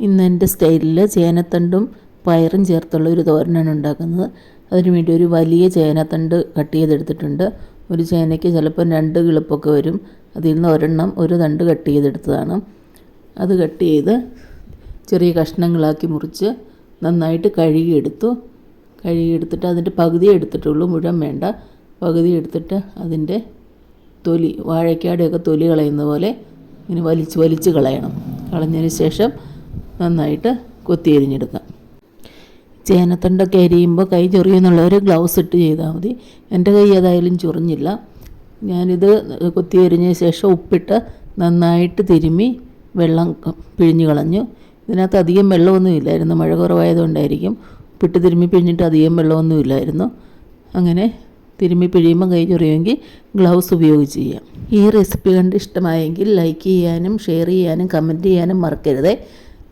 ഇന്ന് എൻ്റെ സ്റ്റൈലിൽ ചേനത്തണ്ടും പയറും ചേർത്തുള്ള ഒരു തോരനാണ് ഉണ്ടാക്കുന്നത്. അതിന് വേണ്ടി ഒരു വലിയ ചേനത്തണ്ട് കട്ട് ചെയ്തെടുത്തിട്ടുണ്ട്. ഒരു ചേനയ്ക്ക് ചിലപ്പോൾ 2 കിളിപ്പൊക്കെ വരും. അതിൽ നിന്ന് ഒരെണ്ണം ഒരു തണ്ട് കട്ട് ചെയ്തെടുത്തതാണ്. അത് കട്ട് ചെയ്ത് ചെറിയ കഷ്ണങ്ങളാക്കി മുറിച്ച് നന്നായിട്ട് കഴുകിയെടുത്തിട്ട് അതിൻ്റെ പകുതി എടുത്തിട്ടുള്ളൂ, മുഴുവൻ വേണ്ട. പകുതി എടുത്തിട്ട് അതിൻ്റെ തൊലി, വാഴയ്ക്കാടെയൊക്കെ തൊലി കളയുന്ന പോലെ ഇങ്ങനെ വലിച്ച് കളയണം. കളഞ്ഞതിന് ശേഷം നന്നായിട്ട് കൊത്തി അരിഞ്ഞെടുക്കാം. ചേനത്തണ്ടൊക്കെ അരിയുമ്പോൾ കൈ ചൊറിയുന്നുള്ളവർ ഗ്ലൗസ് ഇട്ട് ചെയ്താൽ മതി. എൻ്റെ കൈ ഏതായാലും ചൊറിഞ്ഞില്ല. ഞാനിത് കൊത്തി അരിഞ്ഞ ശേഷം ഉപ്പിട്ട് നന്നായിട്ട് തിരുമ്മി വെള്ളം പിഴിഞ്ഞ് കളഞ്ഞു. ഇതിനകത്ത് അധികം വെള്ളമൊന്നും ഇല്ലായിരുന്നു, മഴ കുറവായതുകൊണ്ടായിരിക്കും. ഉപ്പിട്ട് തിരുമ്മി പിഴിഞ്ഞിട്ട് അധികം വെള്ളമൊന്നും ഇല്ലായിരുന്നു. അങ്ങനെ തിരുമ്മി പിഴിയുമ്പോൾ കൈ ചൊറിയുമെങ്കിൽ ഗ്ലൗസ് ഉപയോഗിച്ച് ചെയ്യാം. ഈ റെസിപ്പി കണ്ട് ഇഷ്ടമായെങ്കിൽ ലൈക്ക് ചെയ്യാനും ഷെയർ ചെയ്യാനും കമൻറ്റ് ചെയ്യാനും മറക്കരുത്.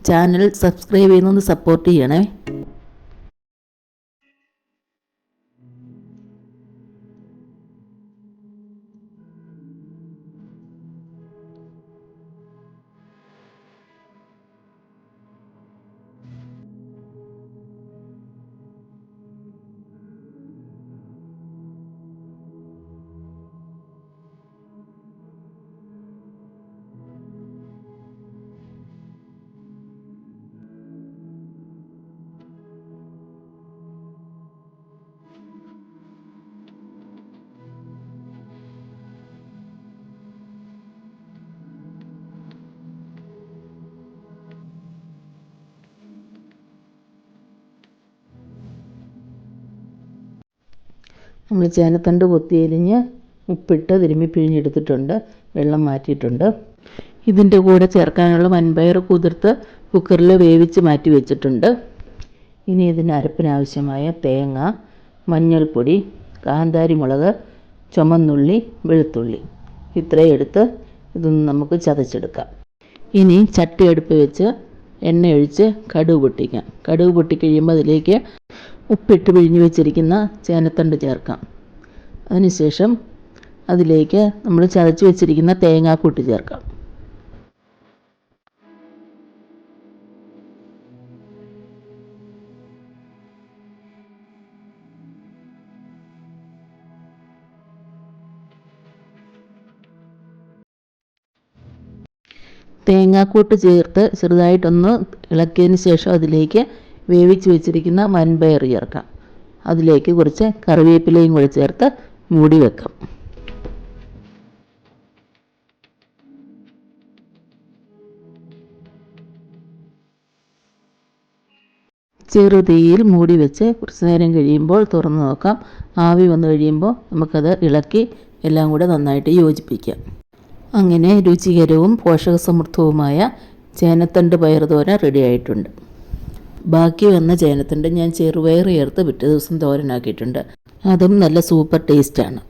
ചാനൽ സബ്സ്ക്രൈബ് ചെയ്യുന്നൊന്ന് സപ്പോർട്ട് ചെയ്യണേ. നമ്മൾ ചേനത്തണ്ട് കൊത്തി അരിഞ്ഞ് ഉപ്പിട്ട് തിരുമ്മി പിഴിഞ്ഞെടുത്തിട്ടുണ്ട്, വെള്ളം മാറ്റിയിട്ടുണ്ട്. ഇതിൻ്റെ കൂടെ ചേർക്കാനുള്ള വൻപയർ കുതിർത്ത് കുക്കറിൽ വേവിച്ച് മാറ്റി വെച്ചിട്ടുണ്ട്. ഇനി ഇതിന് അരപ്പിനാവശ്യമായ തേങ്ങ, മഞ്ഞൾപ്പൊടി, കാന്താരി മുളക്, ചുമന്നുള്ളി, വെളുത്തുള്ളി ഇത്രയും എടുത്ത് ഇതൊന്ന് നമുക്ക് ചതച്ചെടുക്കാം. ഇനി ചട്ടി അടുപ്പ് വെച്ച് എണ്ണ ഒഴിച്ച് കടുക് പൊട്ടിക്കാം. കടുക് പൊട്ടിക്കഴിയുമ്പോൾ അതിലേക്ക് ഉപ്പിട്ട് പിഴിഞ്ഞ് വെച്ചിരിക്കുന്ന ചേനത്തണ്ട് ചേർക്കാം. അതിനുശേഷം അതിലേക്ക് നമ്മൾ ചതച്ച് വെച്ചിരിക്കുന്ന തേങ്ങാക്കൂട്ട് ചേർക്കാം. തേങ്ങാക്കൂട്ട് ചേർത്ത് ചെറുതായിട്ടൊന്ന് ഇളക്കിയതിന് ശേഷം അതിലേക്ക് വേവിച്ച് വെച്ചിരിക്കുന്ന വൻപയർ ചേർക്കാം. അതിലേക്ക് കുറച്ച് കറിവേപ്പിലയും കൂടി ചേർത്ത് മൂടി വെക്കാം. ചെറുതീയിൽ മൂടി വെച്ച് കുറച്ച് നേരം കഴിയുമ്പോൾ തുറന്ന് നോക്കാം. ആവി വന്നു കഴിയുമ്പോൾ നമുക്കത് ഇളക്കി എല്ലാം കൂടെ നന്നായിട്ട് യോജിപ്പിക്കാം. അങ്ങനെ രുചികരവും പോഷകസമൃദ്ധവുമായ ചേനത്തണ്ട് പയറുതോരൻ റെഡി ആയിട്ടുണ്ട്. ബാക്കി വന്ന ചേനത്തണ്ട് ഞാൻ ചെറുപയർ ചേർത്ത് പിറ്റേ ദിവസം തോരനാക്കിയിട്ടുണ്ട്. അതും നല്ല സൂപ്പർ ടേസ്റ്റാണ്.